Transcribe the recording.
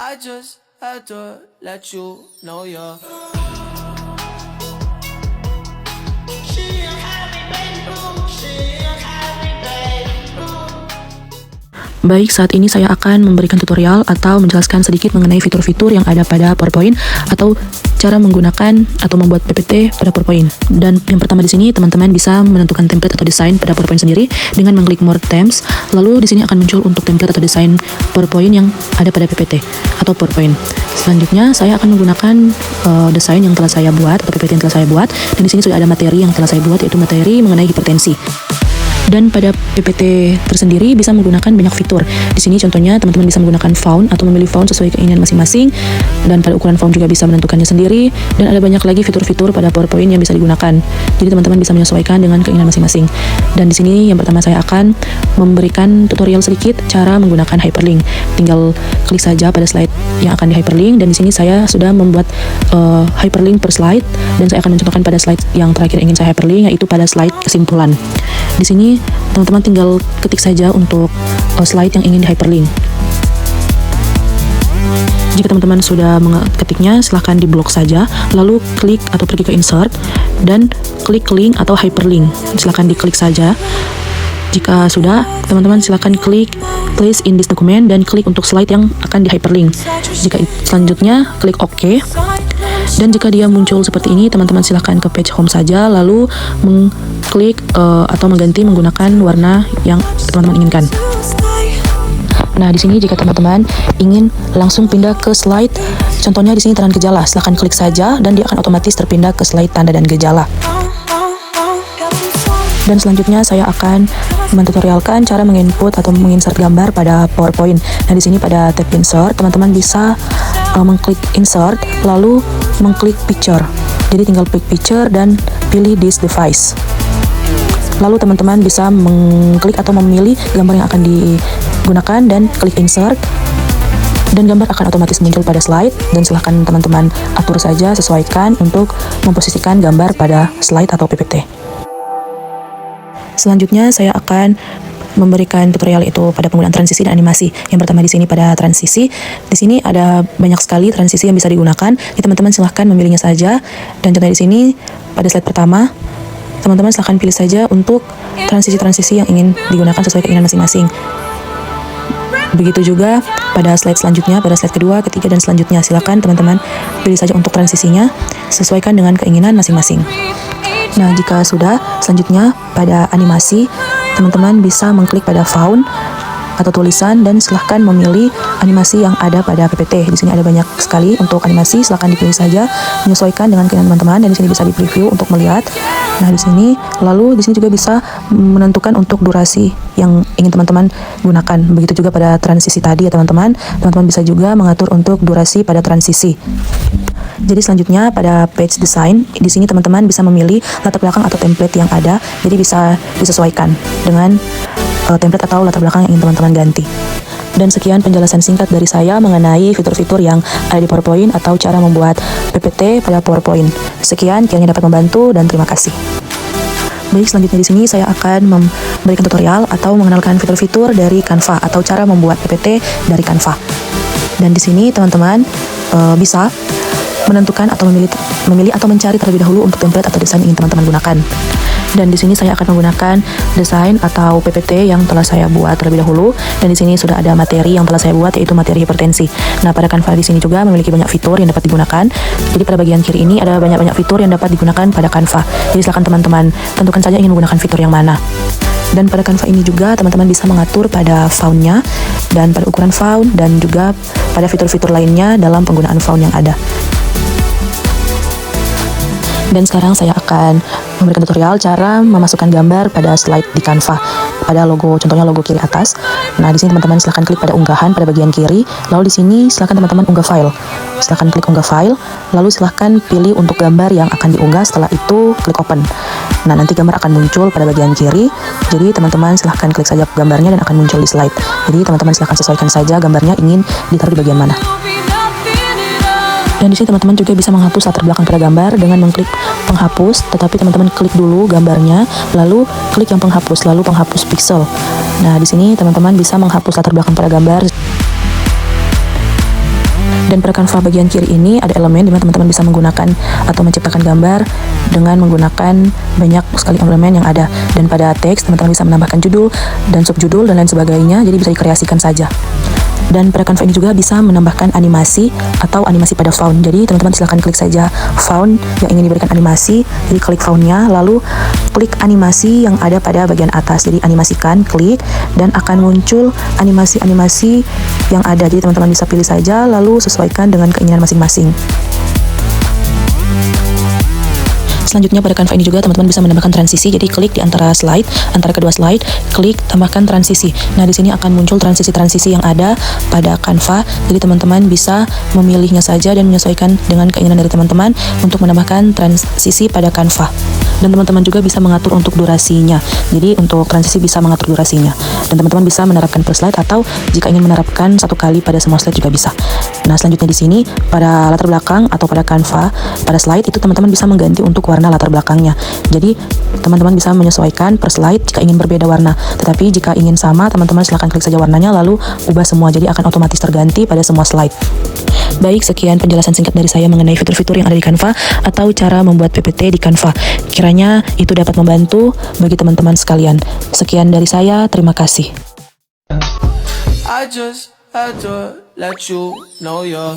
I just had to let you know you're Baik, saat ini saya akan memberikan tutorial atau menjelaskan sedikit mengenai fitur-fitur yang ada pada PowerPoint atau cara menggunakan atau membuat PPT pada PowerPoint. Dan yang pertama di sini teman-teman bisa menentukan template atau desain pada PowerPoint sendiri dengan mengklik More Themes. Lalu di sini akan muncul untuk template atau desain PowerPoint yang ada pada PPT atau PowerPoint. Selanjutnya saya akan menggunakan desain yang telah saya buat atau PPT yang telah saya buat. Dan di sini sudah ada materi yang telah saya buat, yaitu materi mengenai hipertensi. Dan pada PPT tersendiri bisa menggunakan banyak fitur. Di sini contohnya teman-teman bisa menggunakan font atau memilih font sesuai keinginan masing-masing. Dan pada ukuran font juga bisa menentukannya sendiri. Dan ada banyak lagi fitur-fitur pada PowerPoint yang bisa digunakan. Jadi teman-teman bisa menyesuaikan dengan keinginan masing-masing. Dan di sini yang pertama saya akan memberikan tutorial sedikit cara menggunakan hyperlink. Tinggal klik saja pada slide yang akan di hyperlink. Dan di sini saya sudah membuat hyperlink per slide. Dan saya akan mencontohkan pada slide yang terakhir ingin saya hyperlink, yaitu pada slide kesimpulan. Di sini teman-teman tinggal ketik saja untuk slide yang ingin di hyperlink. Jika teman-teman sudah mengetiknya, silahkan di blok saja, lalu klik atau pergi ke insert dan klik link atau hyperlink. Silahkan diklik saja. Jika sudah, teman-teman silahkan klik place in this document dan klik untuk slide yang akan di hyperlink. Jika selanjutnya klik OK. Dan jika dia muncul seperti ini, teman-teman silahkan ke page home saja, lalu mengklik atau mengganti menggunakan warna yang teman-teman inginkan. Nah, di sini jika teman-teman ingin langsung pindah ke slide, contohnya di sini tanda gejala, silahkan klik saja dan dia akan otomatis terpindah ke slide tanda dan gejala. Dan selanjutnya saya akan mentutorialkan cara menginput atau menginsert gambar pada PowerPoint. Nah, di sini pada tab insert, teman-teman bisa mengklik insert, lalu mengklik picture. Jadi tinggal klik picture dan pilih this device. Lalu teman-teman bisa mengklik atau memilih gambar yang akan digunakan dan klik insert. Dan gambar akan otomatis muncul pada slide, dan silahkan teman-teman atur saja, sesuaikan untuk memposisikan gambar pada slide atau PPT. Selanjutnya saya akan memberikan tutorial itu pada penggunaan transisi dan animasi. Yang pertama di sini pada transisi. Di sini ada banyak sekali transisi yang bisa digunakan. Jadi teman-teman silahkan memilihnya saja. Dan contohnya di sini pada slide pertama, teman-teman silahkan pilih saja untuk transisi-transisi yang ingin digunakan sesuai keinginan masing-masing. Begitu juga pada slide selanjutnya, pada slide kedua, ketiga, dan selanjutnya. Silahkan teman-teman pilih saja untuk transisinya, sesuaikan dengan keinginan masing-masing. Nah, jika sudah, selanjutnya pada animasi, teman-teman bisa mengklik pada font atau tulisan dan silahkan memilih animasi yang ada pada PPT. Di sini ada banyak sekali untuk animasi, silahkan dipilih saja, menyesuaikan dengan keinginan teman-teman, dan di sini bisa di preview untuk melihat. Nah, di sini, lalu di sini juga bisa menentukan untuk durasi yang ingin teman-teman gunakan. Begitu juga pada transisi tadi ya teman-teman. Teman-teman bisa juga mengatur untuk durasi pada transisi. Jadi selanjutnya pada page design, di sini teman-teman bisa memilih latar belakang atau template yang ada. Jadi bisa disesuaikan dengan template atau latar belakang yang ingin teman-teman ganti. Dan sekian penjelasan singkat dari saya mengenai fitur-fitur yang ada di PowerPoint atau cara membuat PPT pada PowerPoint. Sekian, kiranya dapat membantu dan terima kasih. Baik, selanjutnya di sini saya akan memberikan tutorial atau mengenalkan fitur-fitur dari Canva atau cara membuat PPT dari Canva. Dan di sini teman-teman bisa menentukan atau memilih atau mencari terlebih dahulu untuk template atau desain yang ingin teman-teman gunakan. Dan di sini saya akan menggunakan desain atau PPT yang telah saya buat terlebih dahulu. Dan di sini sudah ada materi yang telah saya buat, yaitu materi hipertensi. Nah, pada Canva di sini juga memiliki banyak fitur yang dapat digunakan. Jadi pada bagian kiri ini ada banyak-banyak fitur yang dapat digunakan pada Canva. Jadi silakan teman-teman tentukan saja ingin menggunakan fitur yang mana. Dan pada Canva ini juga teman-teman bisa mengatur pada font-nya dan pada ukuran font dan juga pada fitur-fitur lainnya dalam penggunaan font yang ada. Dan sekarang saya akan memberikan tutorial cara memasukkan gambar pada slide di Canva pada logo, contohnya logo kiri atas. Nah, di sini teman-teman silahkan klik pada unggahan pada bagian kiri, lalu di sini silahkan teman-teman unggah file. Silahkan klik unggah file, lalu silahkan pilih untuk gambar yang akan diunggah, setelah itu klik open. Nah, nanti gambar akan muncul pada bagian kiri, jadi teman-teman silahkan klik saja gambarnya dan akan muncul di slide. Jadi teman-teman silahkan sesuaikan saja gambarnya ingin ditaruh di bagian mana. Dan di sini teman-teman juga bisa menghapus latar belakang pada gambar dengan mengklik penghapus, tetapi teman-teman klik dulu gambarnya, lalu klik yang penghapus, lalu penghapus pixel. Nah, di sini teman-teman bisa menghapus latar belakang pada gambar. Dan pada Canva bagian kiri ini ada elemen di mana teman-teman bisa menggunakan atau menciptakan gambar dengan menggunakan banyak sekali elemen yang ada. Dan pada teks teman-teman bisa menambahkan judul dan subjudul dan lain sebagainya, jadi bisa dikreasikan saja. Dan pada Canva ini juga bisa menambahkan animasi atau animasi pada font. Jadi teman-teman silahkan klik saja font yang ingin diberikan animasi. Jadi klik fontnya, lalu klik animasi yang ada pada bagian atas. Jadi animasikan, klik, dan akan muncul animasi-animasi yang ada. Jadi teman-teman bisa pilih saja, lalu sesuaikan dengan keinginan masing-masing. Selanjutnya pada Canva ini juga teman-teman bisa menambahkan transisi. Jadi klik di antara kedua slide, klik tambahkan transisi. Nah, di sini akan muncul transisi-transisi yang ada pada Canva. Jadi teman-teman bisa memilihnya saja dan menyesuaikan dengan keinginan dari teman-teman untuk menambahkan transisi pada Canva. Dan teman-teman juga bisa mengatur untuk durasinya. Jadi untuk transisi bisa mengatur durasinya. Dan teman-teman bisa menerapkan per slide atau jika ingin menerapkan satu kali pada semua slide juga bisa. Nah, selanjutnya di sini pada latar belakang atau pada Canva, pada slide itu teman-teman bisa mengganti untuk warna latar belakangnya. Jadi teman-teman bisa menyesuaikan per slide jika ingin berbeda warna. Tetapi jika ingin sama, teman-teman silahkan klik saja warnanya lalu ubah semua. Jadi akan otomatis terganti pada semua slide. Baik, sekian penjelasan singkat dari saya mengenai fitur-fitur yang ada di Canva atau cara membuat PPT di Canva. Kiranya itu dapat membantu bagi teman-teman sekalian. Sekian dari saya, terima kasih. I just had to let you know you're